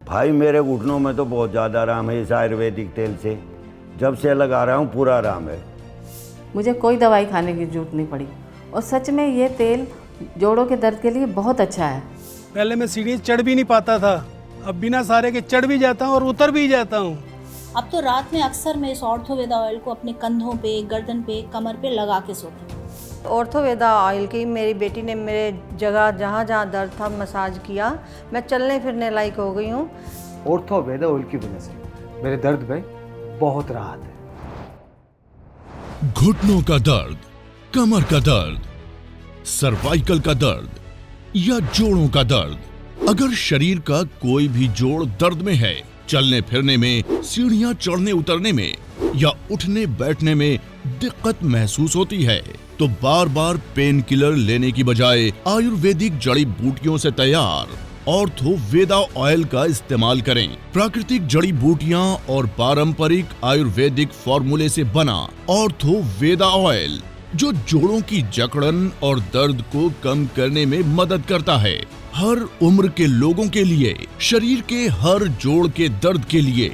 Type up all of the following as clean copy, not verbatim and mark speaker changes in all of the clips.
Speaker 1: भाई मेरे घुटनों में तो बहुत ज़्यादा आराम है इस आयुर्वेदिक तेल से। जब से लगा रहा हूँ पूरा आराम है।
Speaker 2: मुझे कोई दवाई खाने की जरूरत नहीं पड़ी और सच में ये तेल जोड़ों के दर्द के लिए बहुत अच्छा है।
Speaker 3: पहले मैं सीढ़ी चढ़ भी नहीं पाता था, अब बिना सहारे के चढ़ भी जाता हूँ और उतर भी जाता हूँ।
Speaker 4: अब तो रात में अक्सर मैं इस ऑर्थोवेदा ऑयल को अपने कंधों पे, गर्दन पे, कमर पे लगा के सोती हूँ।
Speaker 5: ऑर्थोवेदा ऑयल की मेरी बेटी ने मेरे जगह जहाँ जहाँ दर्द था मसाज किया, मैं चलने फिरने लायक हो गई हूँ।
Speaker 6: ऑर्थोवेदा ऑयल की वजह से मेरे दर्द में बहुत राहत है।
Speaker 7: घुटनों का दर्द, कमर का दर्द, सर्वाइकल का दर्द या जोड़ों का दर्द, अगर शरीर का कोई भी जोड़ दर्द में है, चलने फिरने में, सीढ़ियां चढ़ने उतरने में या उठने बैठने में दिक्कत महसूस होती है, तो बार बार पेन किलर लेने की बजाय आयुर्वेदिक जड़ी बूटियों से तैयार ऑर्थोवेदा ऑयल का इस्तेमाल करें। प्राकृतिक जड़ी बूटियां और पारंपरिक आयुर्वेदिक फॉर्मूले से बना ऑर्थोवेदा ऑयल जो जोड़ों की जकड़न और दर्द को कम करने में मदद करता है। हर उम्र के लोगों के लिए, शरीर के हर जोड़ के दर्द के लिए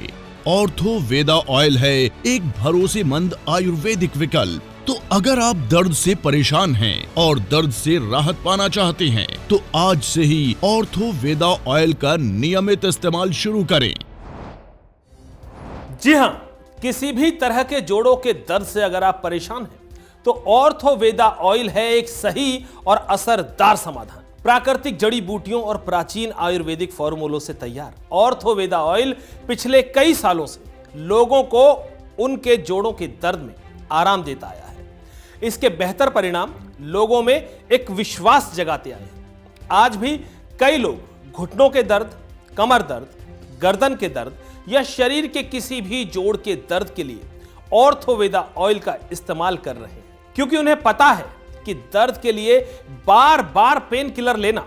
Speaker 7: ऑर्थोवेदा ऑयल है एक भरोसेमंद आयुर्वेदिक विकल्प। तो अगर आप दर्द से परेशान हैं और दर्द से राहत पाना चाहते हैं, तो आज से ही ऑर्थोवेदा ऑयल का नियमित इस्तेमाल शुरू करें।
Speaker 8: जी हां, किसी भी तरह के जोड़ों के दर्द से अगर आप परेशान हैं, तो ऑर्थोवेदा ऑयल है एक सही और असरदार समाधान। प्राकृतिक जड़ी बूटियों और प्राचीन आयुर्वेदिक फॉर्मूलों से तैयार ऑर्थोवेदा ऑयल पिछले कई सालों से लोगों को उनके जोड़ों के दर्द में आराम देता आया है। इसके बेहतर परिणाम लोगों में एक विश्वास जगाते आए हैं। आज भी कई लोग घुटनों के दर्द, कमर दर्द, गर्दन के दर्द या शरीर के किसी भी जोड़ के दर्द के लिए ऑर्थोवेदा ऑयल का इस्तेमाल कर रहे हैं, क्योंकि उन्हें पता है कि दर्द के लिए बार बार पेन किलर लेना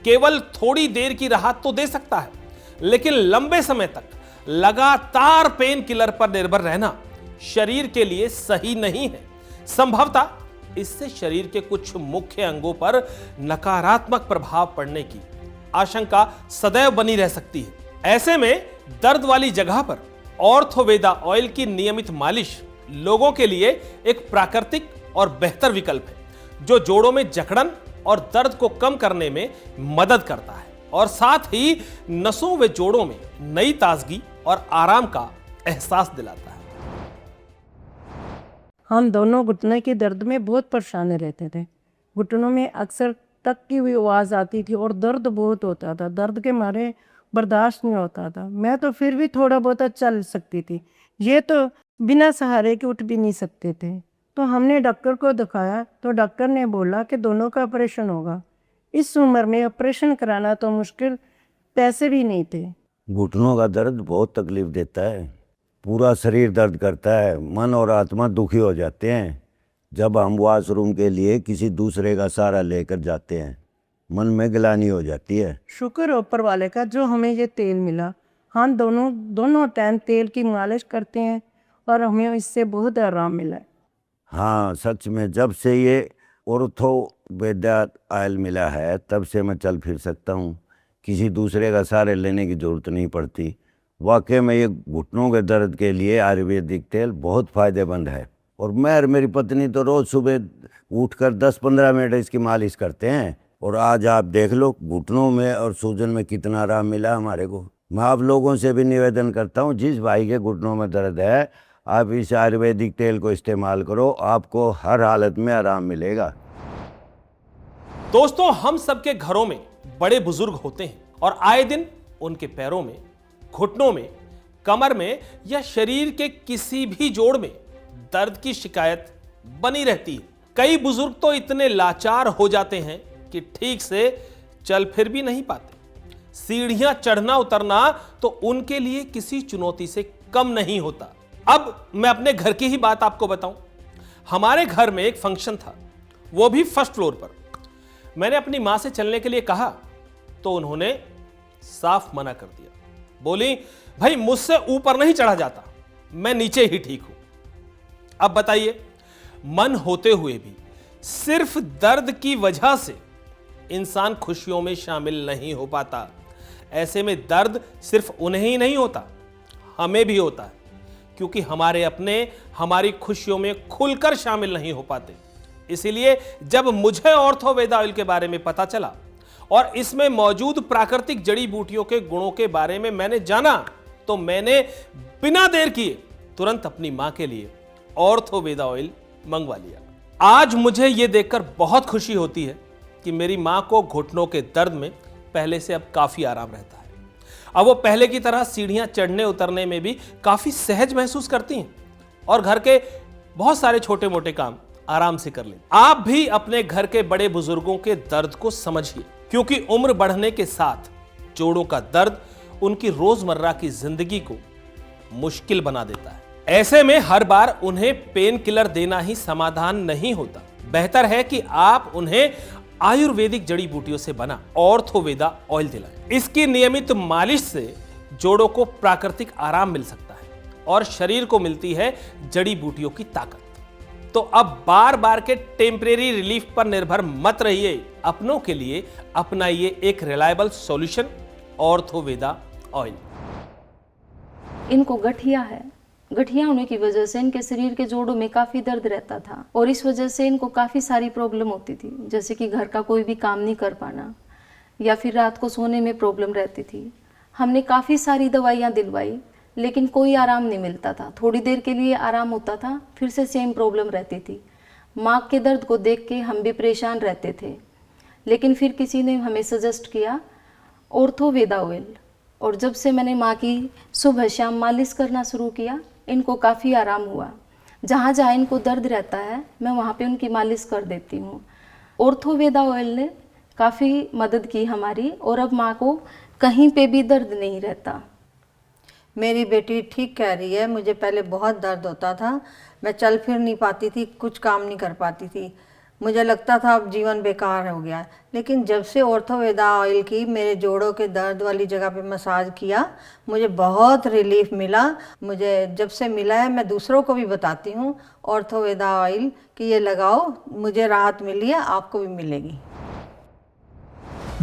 Speaker 8: केवल थोड़ी देर की राहत तो दे सकता है, लेकिन लंबे समय तक लगातार पेन किलर पर निर्भर रहना शरीर के लिए सही नहीं है। संभवतः इससे शरीर के कुछ मुख्य अंगों पर नकारात्मक प्रभाव पड़ने की आशंका सदैव बनी रह सकती है। ऐसे में दर्द वाली जगह पर ऑर्थोवेदा ऑयल की नियमित मालिश लोगों के लिए एक प्राकृतिक और बेहतर विकल्प है, जो जोड़ों में जकड़न और दर्द को कम करने में मदद करता है और साथ ही नसों व जोड़ों में नई ताजगी और आराम का एहसास दिलाता है।
Speaker 5: हम दोनों घुटने के दर्द में बहुत परेशान रहते थे। घुटनों में अक्सर तक की हुई आवाज़ आती थी और दर्द बहुत होता था। दर्द के मारे बर्दाश्त नहीं होता था। मैं तो फिर भी थोड़ा बहुत चल सकती थी, ये तो बिना सहारे के उठ भी नहीं सकते थे। तो हमने डॉक्टर को दिखाया तो डॉक्टर ने बोला कि दोनों का ऑपरेशन होगा। इस उम्र में ऑपरेशन कराना तो मुश्किल, पैसे भी नहीं थे।
Speaker 1: घुटनों का दर्द बहुत तकलीफ देता है, पूरा शरीर दर्द करता है, मन और आत्मा दुखी हो जाते हैं। जब हम वॉशरूम के लिए किसी दूसरे का सहारा लेकर जाते हैं, मन में गिलानी हो जाती है।
Speaker 5: शुक्र ऊपर वाले का जो हमें ये तेल मिला। हम दोनों टाइम तेल की मालिश करते हैं और हमें इससे बहुत आराम मिला है।
Speaker 1: हाँ, सच में जब से ये ऑर्थोवेदा ऑयल मिला है तब से मैं चल फिर सकता हूँ, किसी दूसरे का सहारे लेने की ज़रूरत नहीं पड़ती। वाकई में ये घुटनों के दर्द के लिए आयुर्वेदिक तेल बहुत फ़ायदेमंद है और मैं और मेरी पत्नी तो रोज़ सुबह उठकर 10-15 मिनट इसकी मालिश करते हैं। और आज आप देख लो घुटनों में और सूजन में कितना आराम मिला हमारे को। मैं आप लोगों से भी निवेदन करता हूँ, जिस भाई के घुटनों में दर्द है, आप इस आयुर्वेदिक तेल को इस्तेमाल करो, आपको हर हालत में आराम मिलेगा।
Speaker 8: दोस्तों, हम सबके घरों में बड़े बुजुर्ग होते हैं और आए दिन उनके पैरों में, घुटनों में, कमर में या शरीर के किसी भी जोड़ में दर्द की शिकायत बनी रहती है। कई बुजुर्ग तो इतने लाचार हो जाते हैं कि ठीक से चल फिर भी नहीं पाते। सीढ़ियां चढ़ना उतरना तो उनके लिए किसी चुनौती से कम नहीं होता। अब मैं अपने घर की ही बात आपको बताऊं। हमारे घर में एक फंक्शन था, वो भी फर्स्ट फ्लोर पर। मैंने अपनी मां से चलने के लिए कहा तो उन्होंने साफ मना कर दिया। बोली, भाई मुझसे ऊपर नहीं चढ़ा जाता, मैं नीचे ही ठीक हूं। अब बताइए, मन होते हुए भी सिर्फ दर्द की वजह से इंसान खुशियों में शामिल नहीं हो पाता। ऐसे में दर्द सिर्फ उन्हें ही नहीं होता, हमें भी होता है, क्योंकि हमारे अपने हमारी खुशियों में खुलकर शामिल नहीं हो पाते। इसीलिए जब मुझे ऑर्थोवेदा ऑयल के बारे में पता चला और इसमें मौजूद प्राकृतिक जड़ी बूटियों के गुणों के बारे में मैंने जाना, तो मैंने बिना देर किए तुरंत अपनी मां के लिए ऑर्थोवेदा ऑयल मंगवा लिया। आज मुझे यह देखकर बहुत खुशी होती है कि मेरी मां को घुटनों के दर्द में पहले से अब काफी आराम रहता है। अब वो पहले की तरह सीढ़ियां चढ़ने उतरने में भी काफी सहज महसूस करती हैं और घर के बहुत सारे छोटे मोटे काम आराम से कर लेती। आप भी अपने घर के बड़े बुजुर्गों के दर्द को समझिए, क्योंकि उम्र बढ़ने के साथ जोड़ों का दर्द उनकी रोजमर्रा की जिंदगी को मुश्किल बना देता है। ऐसे में हर बार उन्हें पेन किलर देना ही समाधान नहीं होता। बेहतर है कि आप उन्हें आयुर्वेदिक जड़ी बूटियों से बना ऑर्थोवेदा ऑयल दिलाएं। इसकी नियमित मालिश से जोड़ों को प्राकृतिक आराम मिल सकता है और शरीर को मिलती है जड़ी बूटियों की ताकत। तो अब बार बार के टेम्परेरी रिलीफ पर निर्भर मत रहिए, अपनों के लिए अपनाइए एक रिलायबल सॉल्यूशन ऑर्थोवेदा ऑयल।
Speaker 9: इनको गठिया है। गठिया होने की वजह से इनके शरीर के जोड़ों में काफ़ी दर्द रहता था और इस वजह से इनको काफ़ी सारी प्रॉब्लम होती थी, जैसे कि घर का कोई भी काम नहीं कर पाना या फिर रात को सोने में प्रॉब्लम रहती थी। हमने काफ़ी सारी दवाइयाँ दिलवाई लेकिन कोई आराम नहीं मिलता था। थोड़ी देर के लिए आराम होता था, फिर से सेम प्रॉब्लम रहती थी। माँ के दर्द को देख के हम भी परेशान रहते थे, लेकिन फिर किसी ने हमें सजेस्ट किया ऑर्थोवेदा ऑयल, और जब से मैंने माँ की सुबह शाम मालिश करना शुरू किया, इनको काफ़ी आराम हुआ। जहाँ जहाँ इनको दर्द रहता है मैं वहाँ पे उनकी मालिश कर देती हूँ। ऑर्थोवेदा ऑयल ने काफ़ी मदद की हमारी, और अब माँ को कहीं पे भी दर्द नहीं रहता।
Speaker 5: मेरी बेटी ठीक कह रही है, मुझे पहले बहुत दर्द होता था, मैं चल फिर नहीं पाती थी, कुछ काम नहीं कर पाती थी, मुझे लगता था अब जीवन बेकार हो गया। लेकिन जब से ऑर्थोवेदा ऑयल की मेरे जोड़ों के दर्द वाली जगह पे मसाज किया, मुझे बहुत रिलीफ मिला। मुझे जब से मिला है मैं दूसरों को भी बताती हूँ ऑर्थोवेदा ऑयल कि ये लगाओ, मुझे राहत मिली है, आपको भी मिलेगी।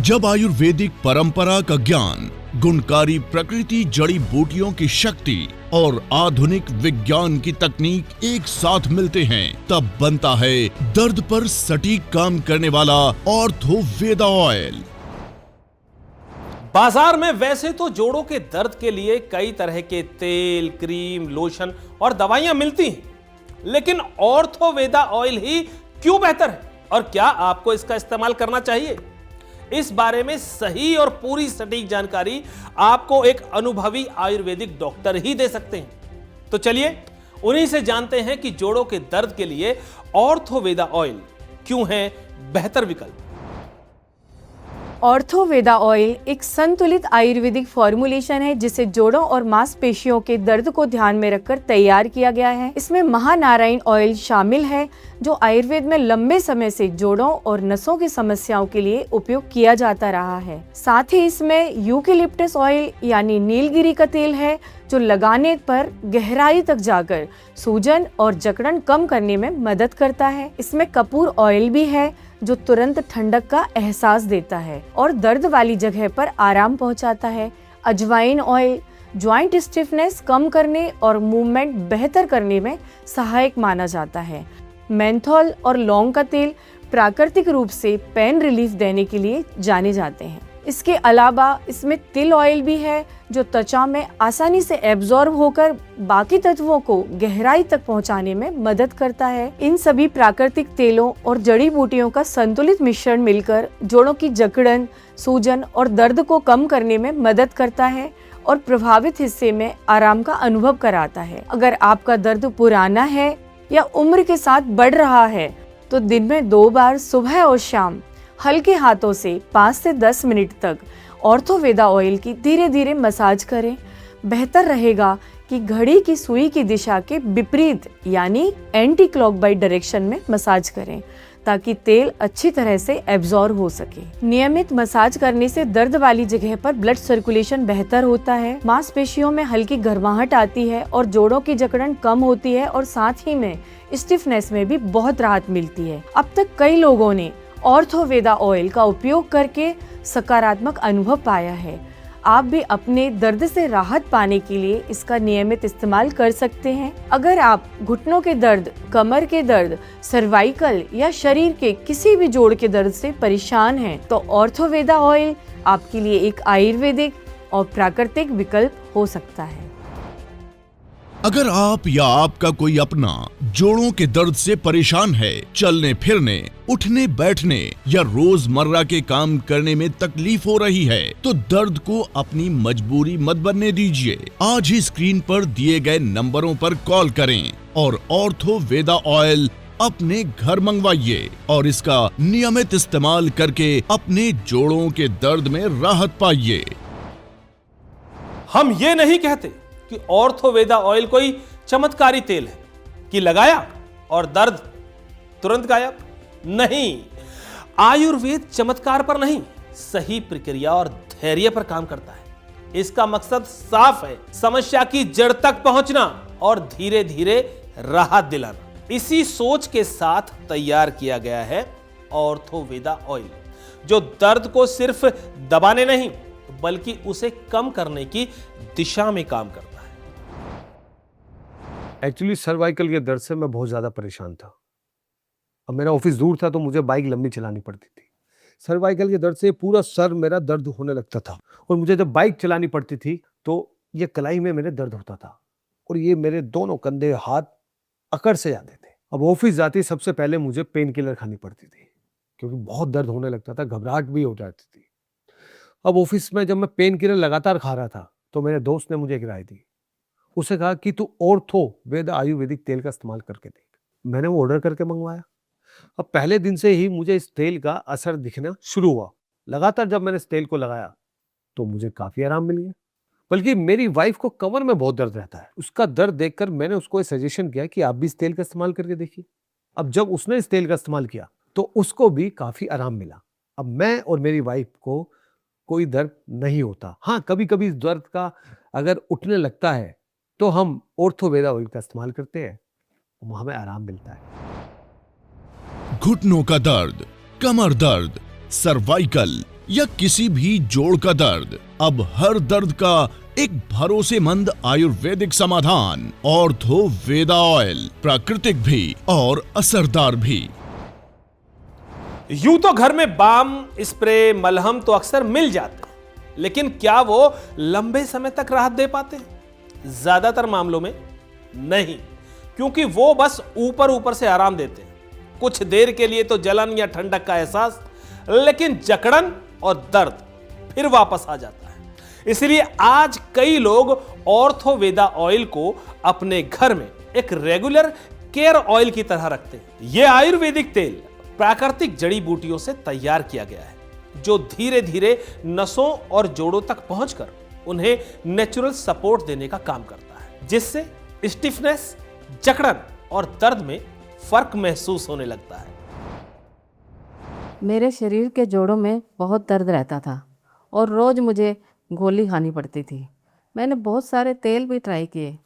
Speaker 7: जब आयुर्वेदिक परंपरा का ज्ञान, गुणकारी प्रकृति जड़ी बूटियों की शक्ति और आधुनिक विज्ञान की तकनीक एक साथ मिलते हैं, तब बनता है दर्द पर सटीक काम करने वाला ऑर्थोवेदा ऑयल।
Speaker 8: बाजार में वैसे तो जोड़ों के दर्द के लिए कई तरह के तेल, क्रीम, लोशन और दवाइयां मिलती हैं, लेकिन ऑर्थोवेदा ऑयल ही क्यों बेहतर है और क्या आपको इसका इस्तेमाल करना चाहिए? इस बारे में सही और पूरी सटीक जानकारी आपको एक अनुभवी आयुर्वेदिक डॉक्टर ही दे सकते हैं। तो चलिए उन्हीं से जानते हैं कि जोड़ों के दर्द के लिए ऑर्थोवेदा ऑयल क्यों है बेहतर विकल्प।
Speaker 10: ऑर्थोवेदा ऑयल एक संतुलित आयुर्वेदिक फॉर्मुलेशन है जिसे जोड़ों और मांसपेशियों के दर्द को ध्यान में रखकर तैयार किया गया है। इसमें महानारायण ऑयल शामिल है जो आयुर्वेद में लंबे समय से जोड़ों और नसों की समस्याओं के लिए उपयोग किया जाता रहा है। साथ ही इसमें यूकेलिप्टस ऑयल यानी नीलगिरी का तेल है जो लगाने पर गहराई तक जाकर सूजन और जकड़न कम करने में मदद करता है। इसमें कपूर ऑयल भी है जो तुरंत ठंडक का एहसास देता है और दर्द वाली जगह पर आराम पहुंचाता है। अजवाइन ऑयल जॉइंट स्टिफनेस कम करने और मूवमेंट बेहतर करने में सहायक माना जाता है। मेंथोल और लौंग का तेल प्राकृतिक रूप से पेन रिलीफ देने के लिए जाने जाते हैं। इसके अलावा इसमें तिल ऑयल भी है जो त्वचा में आसानी से एब्जॉर्ब होकर बाकी तत्वों को गहराई तक पहुंचाने में मदद करता है। इन सभी प्राकृतिक तेलों और जड़ी बूटियों का संतुलित मिश्रण मिलकर जोड़ों की जकड़न, सूजन और दर्द को कम करने में मदद करता है और प्रभावित हिस्से में आराम का अनुभव कराता है। अगर आपका दर्द पुराना है या उम्र के साथ बढ़ रहा है तो दिन में 2 बार सुबह और शाम हल्के हाथों से 5 से 10 मिनट तक ऑर्थोवेदा ऑयल की धीरे धीरे मसाज करें। बेहतर रहेगा कि घड़ी की सुई की दिशा के विपरीत यानी एंटी क्लॉकवाइज डायरेक्शन में मसाज करें ताकि तेल अच्छी तरह से एब्जॉर्ब हो सके। नियमित मसाज करने से दर्द वाली जगह पर ब्लड सर्कुलेशन बेहतर होता है, मांसपेशियों में हल्की गर्माहट आती है और जोड़ों की जकड़न कम होती है और साथ ही में स्टिफनेस में भी बहुत राहत मिलती है। अब तक कई लोगों ने ऑर्थोवेदा ऑयल का उपयोग करके सकारात्मक अनुभव पाया है। आप भी अपने दर्द से राहत पाने के लिए इसका नियमित इस्तेमाल कर सकते हैं। अगर आप घुटनों के दर्द, कमर के दर्द, सर्वाइकल या शरीर के किसी भी जोड़ के दर्द से परेशान हैं, तो ऑर्थोवेदा ऑयल आपके लिए एक आयुर्वेदिक और प्राकृतिक विकल्प हो सकता है।
Speaker 7: अगर आप या आपका कोई अपना जोड़ों के दर्द से परेशान है, चलने फिरने, उठने बैठने या रोजमर्रा के काम करने में तकलीफ हो रही है, तो दर्द को अपनी मजबूरी मत बनने दीजिए। आज ही स्क्रीन पर दिए गए नंबरों पर कॉल करें और ऑर्थोवेदा ऑयल अपने घर मंगवाइए और इसका नियमित इस्तेमाल करके अपने जोड़ों के दर्द में राहत पाइए।
Speaker 8: हम ये नहीं कहते कि ऑर्थोवेदा ऑयल कोई चमत्कारी तेल है कि लगाया और दर्द तुरंत गायब। नहीं, आयुर्वेद चमत्कार पर नहीं, सही प्रक्रिया और धैर्य पर काम करता है। इसका मकसद साफ है, समस्या की जड़ तक पहुंचना और धीरे धीरे राहत दिलाना। इसी सोच के साथ तैयार किया गया है ऑर्थोवेदा ऑयल, जो दर्द को सिर्फ दबाने नहीं बल्कि उसे कम करने की दिशा में काम करता है।
Speaker 6: एक्चुअली सर्वाइकल के दर्द से मैं बहुत ज़्यादा परेशान था। अब मेरा ऑफिस दूर था तो मुझे बाइक लंबी चलानी पड़ती थी। सर्वाइकल के दर्द से पूरा सर मेरा दर्द होने लगता था और मुझे जब बाइक चलानी पड़ती थी तो ये कलाई में मेरे दर्द होता था और ये मेरे दोनों कंधे हाथ अकड़ से जाते थे। अब ऑफिस जाती सबसे पहले मुझे पेन किलर खानी पड़ती थी क्योंकि बहुत दर्द होने लगता था, घबराहट भी हो जाती थी। अब ऑफिस में जब मैं पेन किलर लगातार खा रहा था तो मेरे दोस्त ने मुझे एक राय दी। उसे कहा कि तू ऑर्थोवेदा आयुर्वेदिक तेल का इस्तेमाल करके देख। मैंने वो ऑर्डर करके मंगवाया। अब पहले दिन से ही मुझे इस तेल का असर दिखना शुरू हुआ। लगातार जब मैंने इस तेल को लगाया तो मुझे काफ़ी आराम मिल गया। बल्कि मेरी वाइफ को कमर में बहुत दर्द रहता है। उसका दर्द देखकर मैंने उसको सजेशन किया कि आप भी इस तेल का इस्तेमाल करके देखिए। अब जब उसने इस तेल का इस्तेमाल किया तो उसको भी काफ़ी आराम मिला। अब मैं और मेरी वाइफ को कोई दर्द नहीं होता। हाँ, कभी कभी इस दर्द का अगर उठने लगता है तो हम ऑर्थोवेदा ऑयल का इस्तेमाल करते हैं, हमें आराम मिलता है।
Speaker 7: घुटनों का दर्द, कमर दर्द, सर्वाइकल या किसी भी जोड़ का दर्द, अब हर दर्द का एक भरोसेमंद आयुर्वेदिक समाधान। ऑर्थोवेदा ऑयल, प्राकृतिक भी और असरदार भी।
Speaker 8: यूं तो घर में बाम, स्प्रे, मलहम तो अक्सर मिल जाते हैं, लेकिन क्या वो लंबे समय तक राहत दे पाते हैं? ज्यादातर मामलों में नहीं, क्योंकि वो बस ऊपर ऊपर से आराम देते हैं। कुछ देर के लिए तो जलन या ठंडक का एहसास, लेकिन जकड़न और दर्द फिर वापस आ जाता है। इसलिए आज कई लोग ऑर्थोवेदा ऑयल को अपने घर में एक रेगुलर केयर ऑयल की तरह रखते हैं। यह आयुर्वेदिक तेल प्राकृतिक जड़ी बूटियों से तैयार किया गया है, जो धीरे धीरे नसों और जोड़ों तक पहुंचकर उन्हें नेचुरल सपोर्ट देने का काम करता है, जिससे स्टिफनेस, जकड़न और दर्द में फर्क महसूस होने लगता है।
Speaker 2: मेरे शरीर के जोड़ों में बहुत दर्द रहता था और रोज़ मुझे गोली खानी पड़ती थी। मैंने बहुत सारे तेल भी ट्राई किए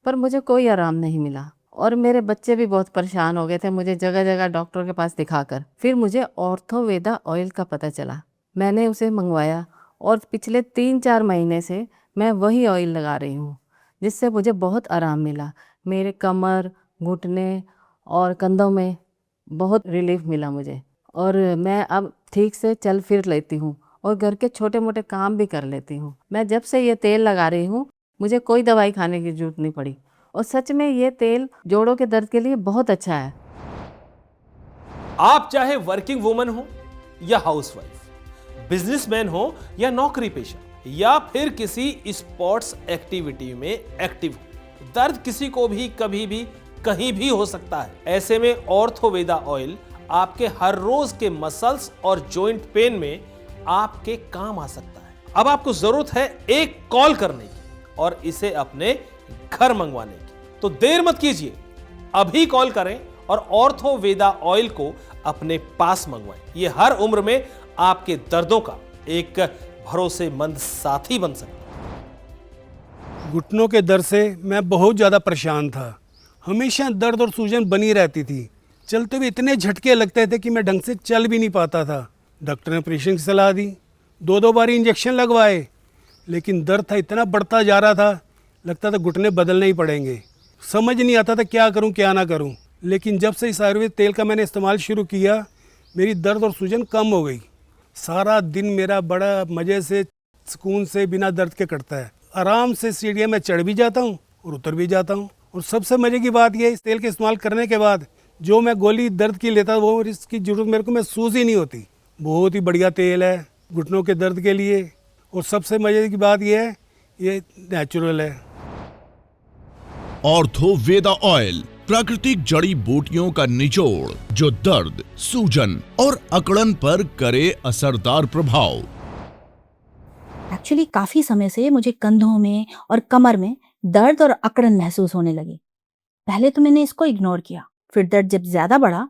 Speaker 2: पर मुझे कोई आराम नहीं मिला और मेरे बच्चे भी बहुत परेशान हो गए थे मुझे जगह जगह डॉक्टर के पास दिखाकर। फिर मुझे ऑर्थोवेदा ऑयल का पता चला, मैंने उसे मंगवाया और पिछले 3-4 महीने से मैं वही ऑयल लगा रही हूँ, जिससे मुझे बहुत आराम मिला। मेरे कमर, घुटने और कंधों में बहुत रिलीफ मिला मुझे और मैं अब ठीक से चल फिर लेती हूँ और घर के छोटे मोटे काम भी कर लेती हूँ। मैं जब से ये तेल लगा रही हूँ मुझे कोई दवाई खाने की जरूरत नहीं पड़ी और सच में ये तेल जोड़ों के दर्द के लिए बहुत अच्छा है।
Speaker 8: आप चाहे वर्किंग वुमन हो या हाउसवाइफ, बिजनेसमैन हो या नौकरी पेशा या फिर किसी स्पोर्ट्स एक्टिविटी में एक्टिव हो, दर्द किसी को भी कभी भी कहीं भी हो सकता है। ऐसे में ऑर्थोवेदा ऑयल आपके हर रोज के मसल्स और जॉइंट पेन में आपके काम आ सकता है। अब आपको जरूरत है एक कॉल करने की और इसे अपने घर मंगवाने की। तो देर मत कीजिए, अभी कॉल करें और ऑर्थोवेदा ऑयल को अपने पास मंगवाएं। ये हर उम्र में आपके दर्दों का एक भरोसेमंद साथी बन सकता है।
Speaker 3: घुटनों के दर्द से मैं बहुत ज़्यादा परेशान था। हमेशा दर्द और सूजन बनी रहती थी। चलते हुए इतने झटके लगते थे कि मैं ढंग से चल भी नहीं पाता था। डॉक्टर ने ऑपरेशन की सलाह दी, 2-2 बार इंजेक्शन लगवाए, लेकिन दर्द था इतना बढ़ता जा रहा था, लगता था घुटने बदलने ही पड़ेंगे। समझ नहीं आता था क्या करूं क्या ना करूं। लेकिन जब से इस आयुर्वेद तेल का मैंने इस्तेमाल शुरू किया, मेरी दर्द और सूजन कम हो गई। सारा दिन मेरा बड़ा मज़े से, सुकून से, बिना दर्द के कटता है। आराम से सीढ़ियाँ में चढ़ भी जाता हूँ और उतर भी जाता हूँ। और सबसे मज़े की बात यह है, इस तेल के इस्तेमाल करने के बाद जो मैं गोली दर्द की लेता वो इसकी ज़रूरत मेरे को महसूस ही नहीं होती। बहुत ही बढ़िया तेल है घुटनों के दर्द के लिए। और सबसे मज़े की बात यह है, ये नेचुरल है।
Speaker 7: ऑर्थोवेदा ऑयल प्राकृतिक जड़ी बूटियों का निचोड़ जो दर्द, सूजन और अकड़न पर करे असरदार प्रभाव।
Speaker 4: एक्चुअली काफ़ी समय से मुझे कंधों में और कमर में दर्द और अकड़न महसूस होने लगी। पहले तो मैंने इसको इग्नोर किया, फिर दर्द जब ज़्यादा बढ़ा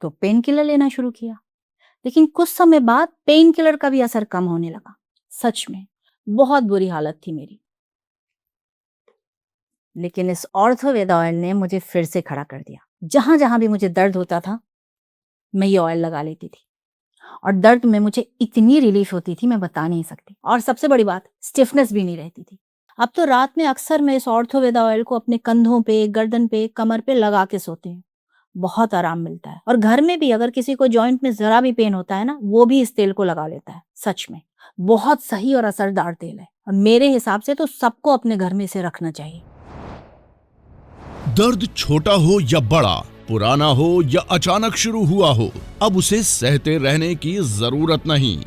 Speaker 4: तो पेन किलर लेना शुरू किया। लेकिन कुछ समय बाद पेन किलर का भी असर कम होने लगा। सच में बहुत बुरी हालत थी मेरी। लेकिन इस ऑर्थोवेदा ऑयल ने मुझे फिर से खड़ा कर दिया। जहां जहां भी मुझे दर्द होता था, मैं ये ऑयल लगा लेती थी और दर्द में मुझे इतनी रिलीफ होती थी, मैं बता नहीं सकती। और सबसे बड़ी बात, स्टिफनेस भी नहीं रहती थी। अब तो रात में अक्सर मैं इस ऑर्थोवेदा ऑयल को अपने कंधों पे, गर्दन पे, कमर पे लगा के सोती हूँ। बहुत आराम मिलता है। और घर में भी अगर किसी को जॉइंट में जरा भी पेन होता है ना, वो भी इस तेल को लगा लेता है। सच में बहुत सही और असरदार तेल है और मेरे हिसाब से तो सबको अपने घर में इसे रखना चाहिए।
Speaker 7: दर्द छोटा हो या बड़ा, पुराना हो या अचानक शुरू हुआ हो, अब उसे सहते रहने की जरूरत नहीं।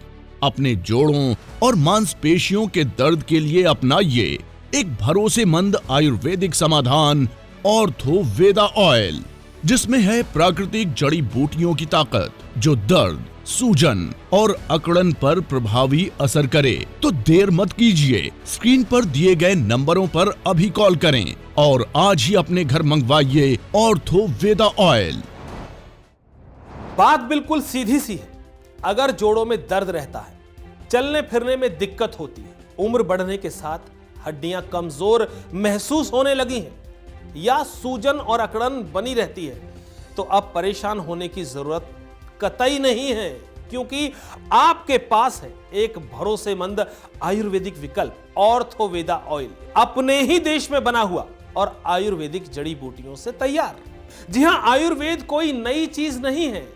Speaker 7: अपने जोड़ों और मांसपेशियों के दर्द के लिए अपनाइए एक भरोसेमंद आयुर्वेदिक समाधान ऑर्थोवेदा ऑयल, जिसमें है प्राकृतिक जड़ी बूटियों की ताकत जो दर्द, सूजन और अकड़न पर प्रभावी असर करे। तो देर मत कीजिए, स्क्रीन पर दिए गए नंबरों पर अभी कॉल करें और आज ही अपने घर मंगवाइए ऑर्थोवेदा ऑयल।
Speaker 8: बात बिल्कुल सीधी सी है। अगर जोड़ों में दर्द रहता है, चलने फिरने में दिक्कत होती है, उम्र बढ़ने के साथ हड्डियां कमजोर महसूस होने लगी हैं या सूजन और अकड़न बनी रहती है, तो अब परेशान होने की जरूरत कतई नहीं है, क्योंकि आपके पास है एक भरोसेमंद आयुर्वेदिक विकल्प ऑर्थोवेदा ऑयल, अपने ही देश में बना हुआ और आयुर्वेदिक जड़ी बूटियों से तैयार। जी हां, आयुर्वेद कोई नई चीज नहीं है।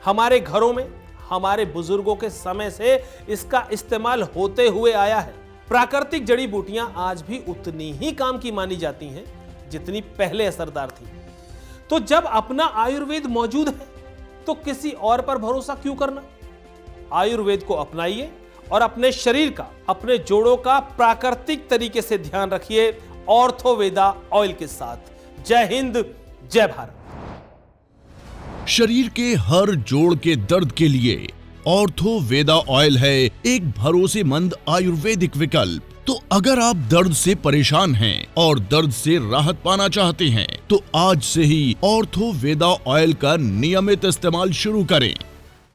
Speaker 8: हमारे घरों में हमारे बुजुर्गों के समय से इसका इस्तेमाल होते हुए आया है। प्राकृतिक जड़ी बूटियां आज भी उतनी ही काम की मानी जाती हैं जितनी पहले असरदार थी। तो जब अपना आयुर्वेद मौजूद है तो किसी और पर भरोसा क्यों करना। आयुर्वेद को अपनाइए और अपने शरीर का, अपने जोड़ों का प्राकृतिक तरीके से ध्यान रखिए ऑर्थोवेदा ऑयल के साथ। जय हिंद, जय भारत।
Speaker 7: शरीर के हर जोड़ के दर्द के लिए ऑर्थोवेदा ऑयल है एक भरोसेमंद आयुर्वेदिक विकल्प। तो अगर आप दर्द से परेशान हैं और दर्द से राहत पाना चाहते हैं, तो आज से ही ऑर्थोवेदा ऑयल का नियमित इस्तेमाल शुरू करें।